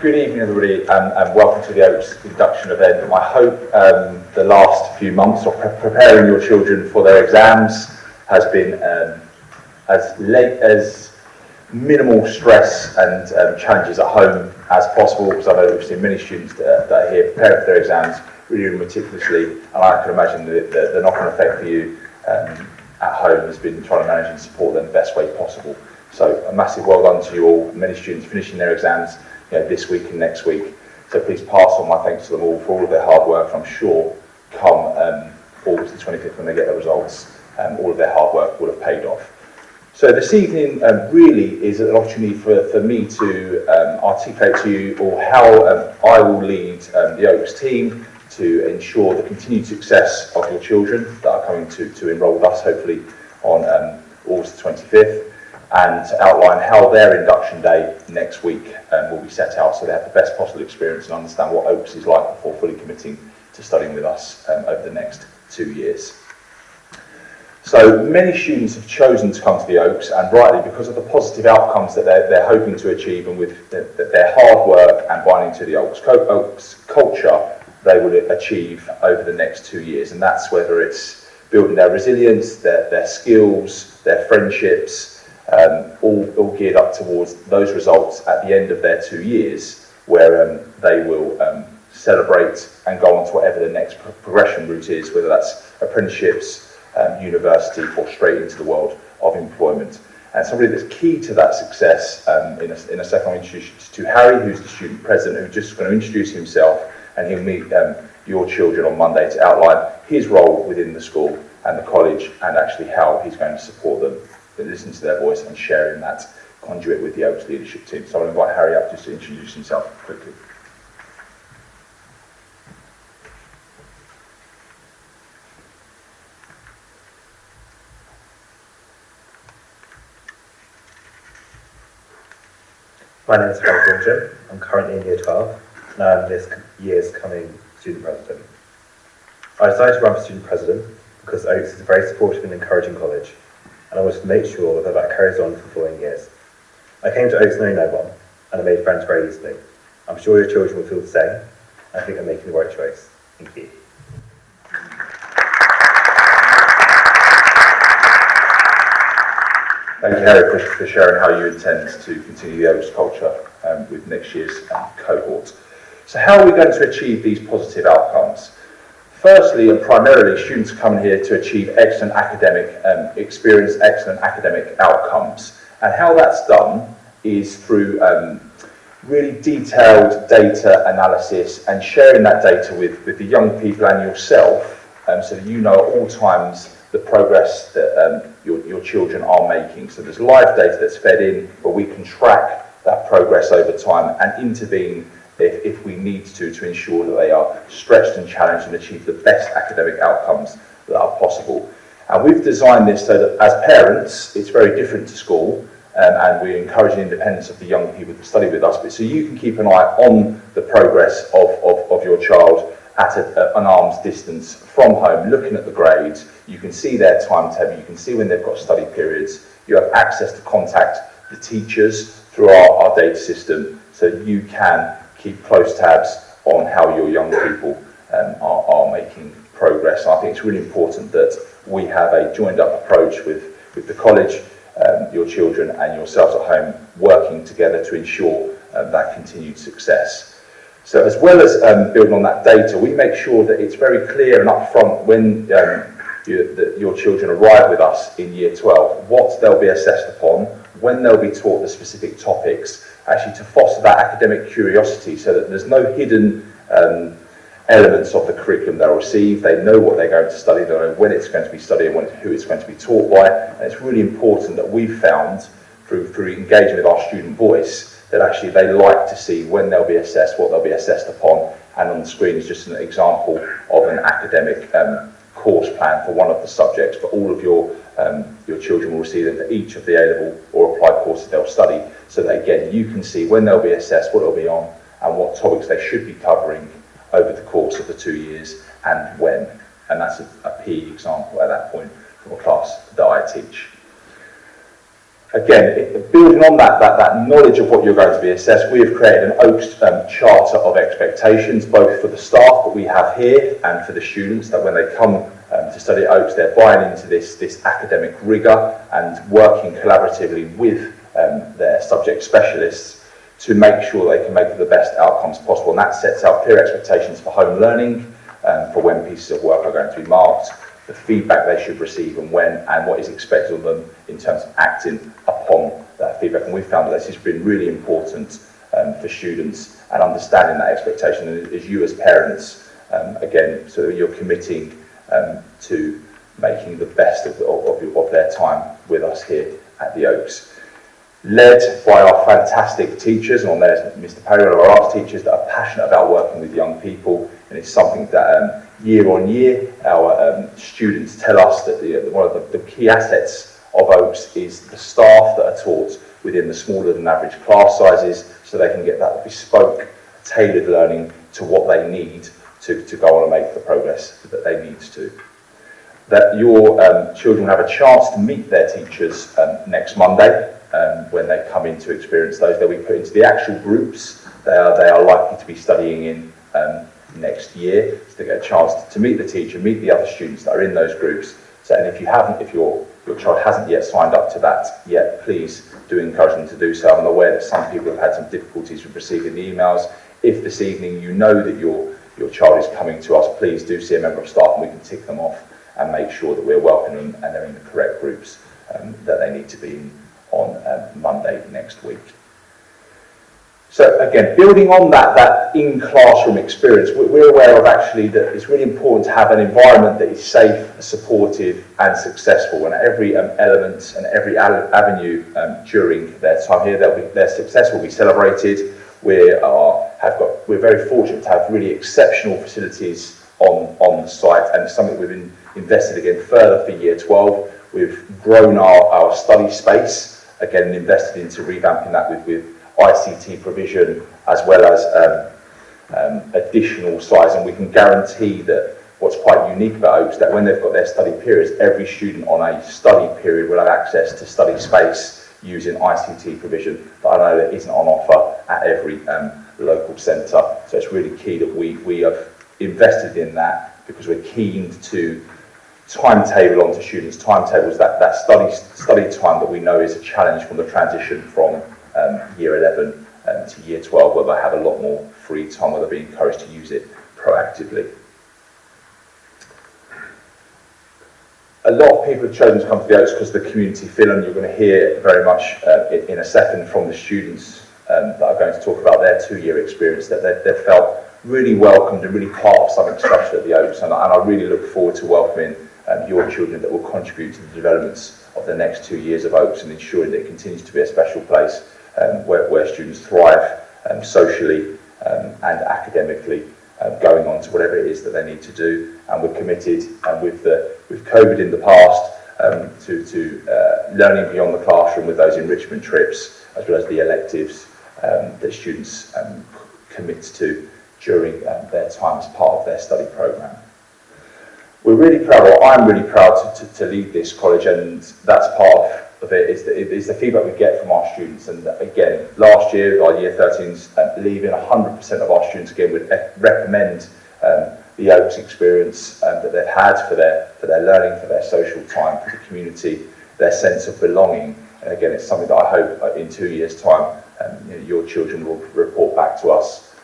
Good evening, everybody, and welcome to the Oaks induction event. I hope the last few months of preparing your children for their exams has been as minimal stress and challenges at home as possible, because I know we've seen many students that are here preparing for their exams really meticulously, and I can imagine the knock-on effect for you at home has been trying to manage and support them the best way possible. So a massive well done to you all. Many students finishing their exams this week and next week. So please pass on my thanks to them all for all of their hard work. I'm sure come August the 25th when they get the results, all of their hard work will have paid off. So this evening really is an opportunity for me to articulate to you all how I will lead the Oaks team to ensure the continued success of your children that are coming to enrol with us hopefully on August the 25th, and to outline how their induction day next week will be set out so they have the best possible experience and understand what Oaks is like before fully committing to studying with us over the next 2 years. So many students have chosen to come to the Oaks, and rightly, because of the positive outcomes that they're hoping to achieve, and with their hard work and binding to the Oaks culture they will achieve over the next 2 years. And that's whether it's building their resilience, their skills, their friendships, all geared up towards those results at the end of their 2 years, where they will celebrate and go on to whatever the next progression route is, whether that's apprenticeships, university, or straight into the world of employment. And somebody that's key to that success, in a second I'll introduce you to Harry, who's the student president, who's just going to introduce himself, and he'll meet your children on Monday to outline his role within the school and the college, and actually how he's going to support them, listen to their voice and sharing that conduit with the Oaks leadership team. So I'll invite Harry up just to introduce himself quickly. My name is Karim. I'm currently in Year 12, and I'm this year's coming student president. I decided to run for student president because Oaks is a very supportive and encouraging college, and I wanted to make sure that carries on for following years. I came to Oaks knowing no one, and I made friends very easily. I'm sure your children will feel the same, and I think I'm making the right choice. Thank you. Thank you, Harry, for sharing how you intend to continue the Oaks culture with next year's cohort. So how are we going to achieve these positive outcomes? Firstly and primarily, students are coming here to achieve excellent academic experience, excellent academic outcomes. And how that's done is through really detailed data analysis and sharing that data with the young people and yourself, so that you know at all times the progress that your children are making. So there's live data that's fed in, but we can track that progress over time and intervene if we need to ensure that they are stretched and challenged and achieve the best academic outcomes that are possible. And we've designed this so that as parents, it's very different to school, and we're encouraging independence of the young people to study with us, but so you can keep an eye on the progress of your child at an arm's distance from home, looking at the grades. You can see their timetable, you can see when they've got study periods, you have access to contact the teachers through our data system, so you can keep close tabs on how your young people are making progress. And I think it's really important that we have a joined up approach with the college, your children and yourselves at home, working together to ensure that continued success. So as well as building on that data, we make sure that it's very clear and upfront when your children arrive with us in Year 12, what they'll be assessed upon, when they'll be taught the specific topics, actually to foster that academic curiosity so that there's no hidden elements of the curriculum they'll receive. They know what they're going to study, they know when it's going to be studied and who it's going to be taught by. And it's really important that we've found through engaging with our student voice that actually they like to see when they'll be assessed, what they'll be assessed upon, and on the screen is just an example of an academic course plan for one of the subjects, but all of your children will receive them for each of the A-level or applied courses they'll study, so that again you can see when they'll be assessed, what they'll be on, and what topics they should be covering over the course of the 2 years and when. And that's a PE example at that point from a class that I teach. Again, building on that knowledge of what you're going to be assessed, we have created an Oaks charter of expectations, both for the staff that we have here and for the students, that when they come to study at Oaks, they're buying into this academic rigour and working collaboratively with their subject specialists to make sure they can make the best outcomes possible. And that sets out clear expectations for home learning, for when pieces of work are going to be marked, the feedback they should receive and when, and what is expected of them in terms of acting upon that feedback. And we found that this has been really important for students and understanding that expectation. And as you as parents, again, so you're committing to making the best of their time with us here at the Oaks. Led by our fantastic teachers, and on there is Mr. Perry, one of our arts teachers that are passionate about working with young people, and it's something that year on year our students tell us that one of the key assets of Oaks is the staff that are taught within the smaller than average class sizes, so they can get that bespoke, tailored learning to what they need to go on and make the progress that they need to. That your children have a chance to meet their teachers next Monday. When they come in to experience those, they'll be put into the actual groups they are likely to be studying in next year, so they get a chance to meet the teacher, meet the other students that are in those groups. So, and if your child hasn't yet signed up to that yet, please do encourage them to do so. I'm aware that some people have had some difficulties with receiving the emails. If this evening you know that your child is coming to us, please do see a member of staff and we can tick them off and make sure that we're welcoming them and they're in the correct groups that they need to be in on Monday next week. So again, building on that in-classroom experience, we're aware of actually that it's really important to have an environment that is safe, supportive and successful, and every element and every avenue during their time here, their success will be celebrated. We're very fortunate to have really exceptional facilities on the site, and it's something we've invested again further for year 12. We've grown our study space, again invested into revamping that with ICT provision as well as additional size, and we can guarantee that what's quite unique about Oaks, that when they've got their study periods, every student on a study period will have access to study space using ICT provision that I know that isn't on offer at every local centre. So it's really key that we have invested in that, because we're keen to timetable onto students' timetables that study time that we know is a challenge from the transition from year 11 to year 12, where they have a lot more free time, where they'll be encouraged to use it proactively. A lot of people have chosen to come to the Oaks because of the community feel, and you're going to hear very much in a second from the students that are going to talk about their 2-year experience, that they've felt really welcomed and really part of something special at the Oaks, and I really look forward to welcoming your children that will contribute to the developments of the next 2 years of Oaks, and ensuring that it continues to be a special place where students thrive socially and academically, going on to whatever it is that they need to do. And we're committed, with COVID in the past, to learning beyond the classroom with those enrichment trips, as well as the electives that students commit to during their time as part of their study programme. We're really proud, or I'm really proud to lead this college, and that's part of it, is the feedback we get from our students. And again, last year, our year 13s leaving, 100% of our students again would recommend the Oaks experience that they've had for their learning, for their social time, for the community, their sense of belonging. And again, it's something that I hope in 2 years' time your children will report back to us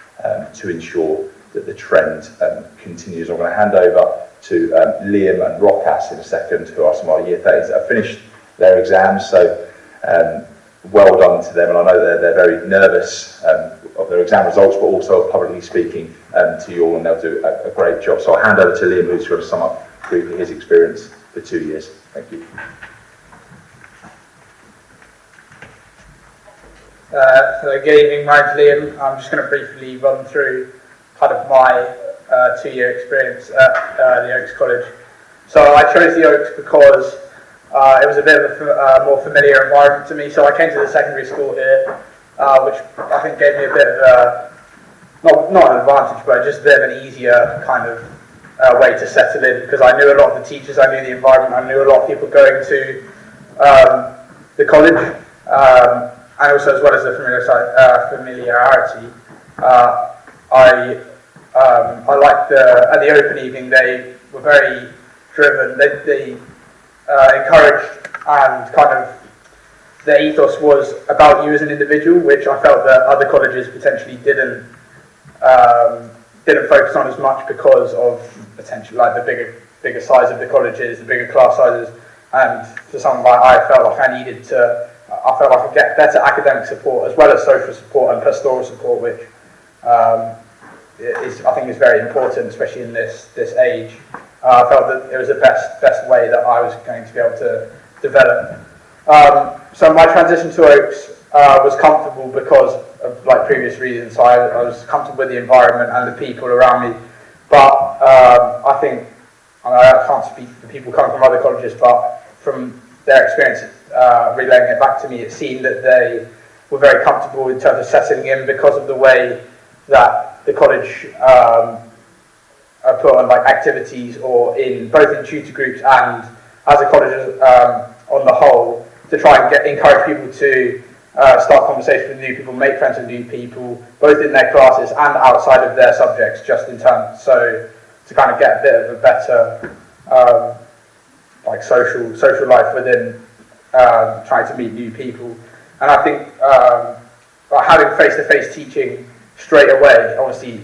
to ensure that the trend continues. I'm going to hand over to Liam and Rokas in a second, who are some of our year 30s that have finished their exams. So well done to them, and I know they're very nervous of their exam results, but also publicly speaking to you all, and they'll do a great job. So I'll hand over to Liam, who's going to sum up briefly his experience for 2 years. Thank you. So good evening, my name's Liam. I'm just going to briefly run through kind of my 2-year experience at the Oaks College. So I chose the Oaks because it was a bit of a more familiar environment to me. So I came to the secondary school here, which I think gave me a bit of a, not an advantage, but just a bit of an easier kind of way to settle in, because I knew a lot of the teachers, I knew the environment, I knew a lot of people going to the college, and also as well as the familiarity. I liked at the open evening they were very driven. They encouraged, and kind of their ethos was about you as an individual, which I felt that other colleges potentially didn't focus on as much because of potentially like the bigger size of the colleges, the bigger class sizes, and for something like I felt like I could get better academic support as well as social support and pastoral support, which I think is very important, especially in this age. I felt that it was the best way that I was going to be able to develop. So my transition to Oaks was comfortable because of like previous reasons. So I was comfortable with the environment and the people around me. But I think, I can't speak for people coming from other colleges, but from their experience relaying it back to me, it seemed that they were very comfortable in terms of settling in because of the way that the college put on like activities or both in tutor groups and as a college on the whole, to try and encourage people to start conversations with new people, make friends with new people, both in their classes and outside of their subjects, just in terms, so to kind of get a bit of a better like social life within trying to meet new people. And I think like having face-to-face teaching straight away, obviously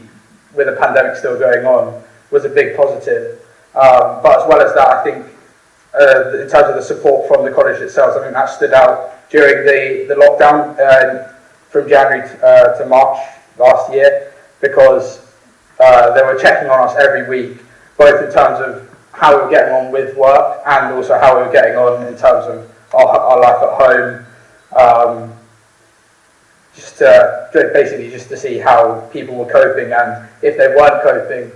with the pandemic still going on, was a big positive. But as well as that, I think in terms of the support from the college itself, I think that stood out during the lockdown from January to March last year, because they were checking on us every week, both in terms of how we were getting on with work and also how we were getting on in terms of our life at home. Basically just to see how people were coping, and if they weren't coping,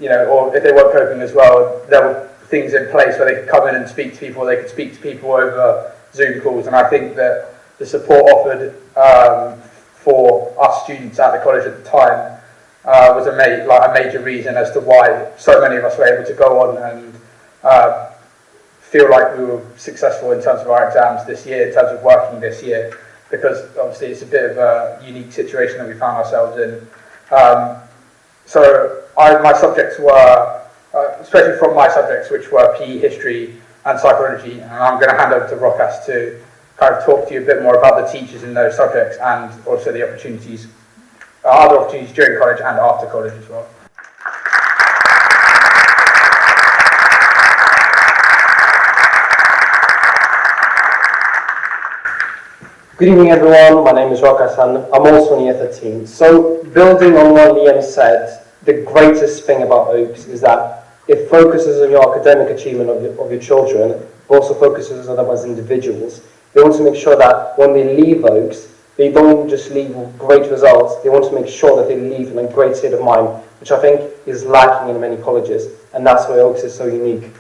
or if they weren't coping as well, there were things in place where they could come in and speak to people, they could speak to people over Zoom calls. And I think that the support offered for us students at the college at the time was a major reason as to why so many of us were able to go on and feel like we were successful in terms of our exams this year, in terms of working this year, because obviously it's a bit of a unique situation that we found ourselves in. So my subjects were, especially from my subjects, which were PE, history and psychology, and I'm going to hand over to Rokas to kind of talk to you a bit more about the teachers in those subjects and also the opportunities, other opportunities during college and after college as well. Good evening everyone, my name is Rokas and I'm also in year 13. So building on what Liam said, the greatest thing about Oaks is that it focuses on your academic achievement of your children, but also focuses on them as individuals. They want to make sure that when they leave Oaks, they don't just leave with great results, they want to make sure that they leave in a great state of mind, which I think is lacking in many colleges, and that's why Oaks is so unique.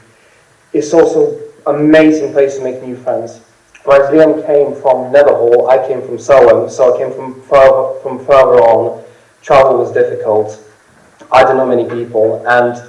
It's also an amazing place to make new friends. Whereas Liam came from Netherhall, I came from Selwyn, so I came from further on. Travel was difficult. I didn't know many people, and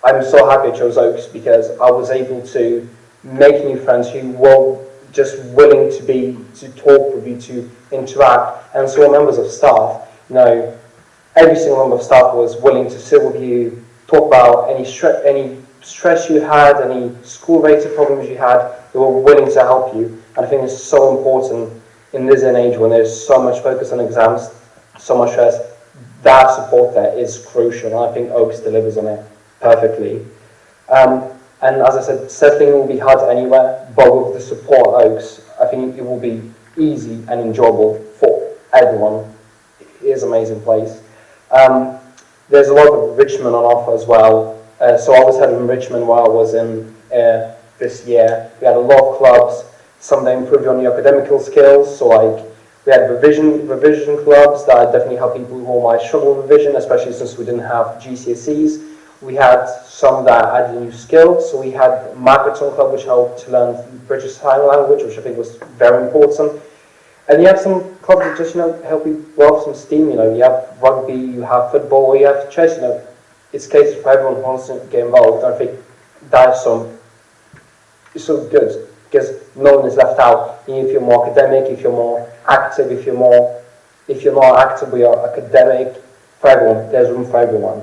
I'm so happy I chose Oaks because I was able to make new friends who were just willing to talk with you, to interact, and so members of staff. Every single member of staff was willing to sit with you, talk about any stress you had, any school-related problems you had. They were willing to help you. And I think it's so important in this day and age when there's so much focus on exams, so much stress. That support there is crucial, and I think Oaks delivers on it perfectly. And as I said, settling will be hard anywhere, but with the support at Oaks, I think it will be easy and enjoyable for everyone. It is an amazing place. There's a lot of enrichment on offer as well. So I was head of enrichment while I was in this year. We had a lot of clubs. Some that improved on your academical skills, so like we had revision clubs that definitely help people who might struggle with revision, especially since we didn't have GCSEs. We had some that added new skills, so we had Marathon Club, which helped to learn British Sign Language, which I think was very important. And you have some clubs that just help you blow off some steam. You have rugby, you have football, you have chess. It's cases for everyone who wants to get involved. And I think that is so good. because no one is left out. If you're more academic, if you're more active, if you're not active but you're academic, for everyone, there's room for everyone.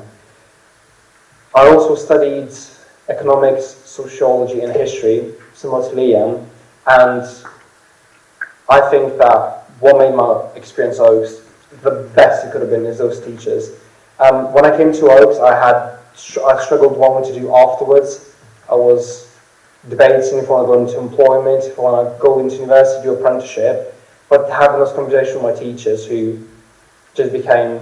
I also studied economics, sociology and history, similar to Liam, and I think that what made my experience at Oaks the best it could have been is those teachers. When I came to Oaks, I struggled what to do afterwards. I was debating if I want to go into employment, if I want to go into university, do apprenticeship, but having those conversations with my teachers who just became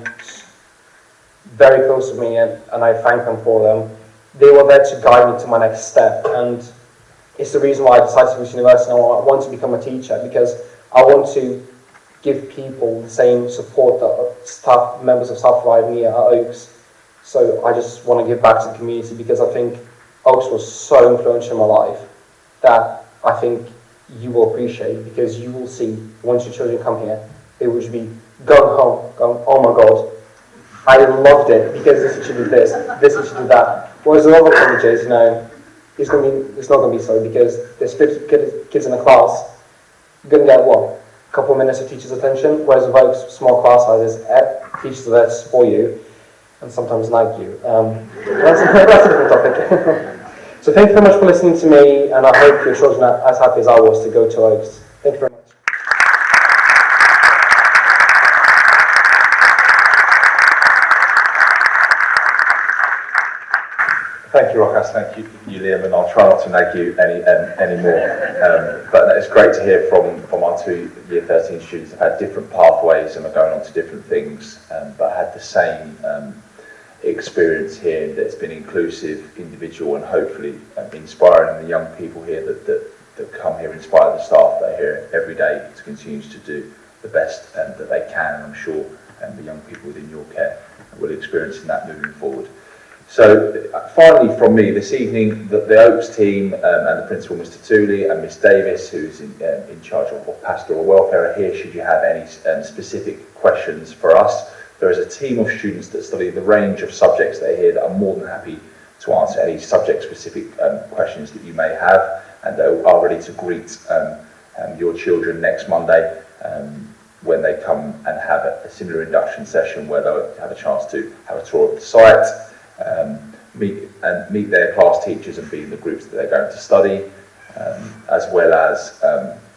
very close to me, and I thank them for them. They were there to guide me to my next step, and it's the reason why I decided to go to university. I want to become a teacher because I want to give people the same support that members of staff provide me at Oaks. So I just want to give back to the community because I think Oaks was so influential in my life that I think you will appreciate, because you will see once your children come here, they will just be going home, going, oh my God, I loved it because this teacher did this teacher did that. Whereas in other colleges, it's not going to be so, because there's 50 kids in a class, you're going to get what? A couple of minutes of teachers' attention, whereas with Oaks, small class sizes, teachers are there to support you and sometimes nag you. That's a different topic. So thank you very much for listening to me, and I hope your children are as happy as I was to go to Oaks. Thank you very much. Thank you, Rokas. Thank you, Liam, and I'll try not to nag you any more. But it's great to hear from our two Year 13 students that had different pathways and are going on to different things, but had the same experience here that's been inclusive, individual, and hopefully inspiring the young people here that come here, inspire the staff that are here every day to continue to do the best that they can. And I'm sure the young people within your care will experience that moving forward. So finally from me this evening, the Oaks team and the principal, Mr. Tooley, and Miss Davis, who's in charge of pastoral welfare, are here should you have any specific questions for us. There is a team of students that study the range of subjects that are here that are more than happy to answer any subject-specific questions that you may have, and they are ready to greet your children next Monday when they come and have a similar induction session where they'll have a chance to have a tour of the site, meet their class teachers and be in the groups that they're going to study, as well as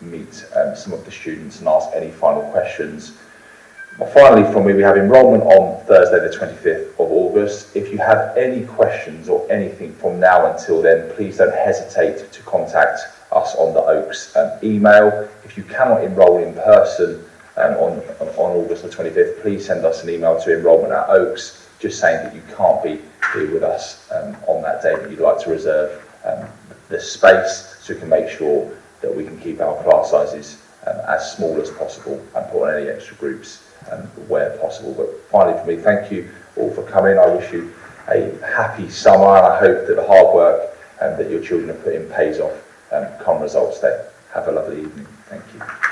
meet some of the students and ask any final questions. Well, finally from me, we have enrolment on Thursday the 25th of August. If you have any questions or anything from now until then, please don't hesitate to contact us on the Oaks email. If you cannot enrol in person on August the 25th, please send us an email to enrolment@oaks, just saying that you can't be here with us on that day, but you'd like to reserve the space so we can make sure that we can keep our class sizes as small as possible and put on any extra groups where possible. But finally for me, thank you all for coming. I wish you a happy summer, and I hope that the hard work that your children have put in pays off come results day. Have a lovely evening. Thank you.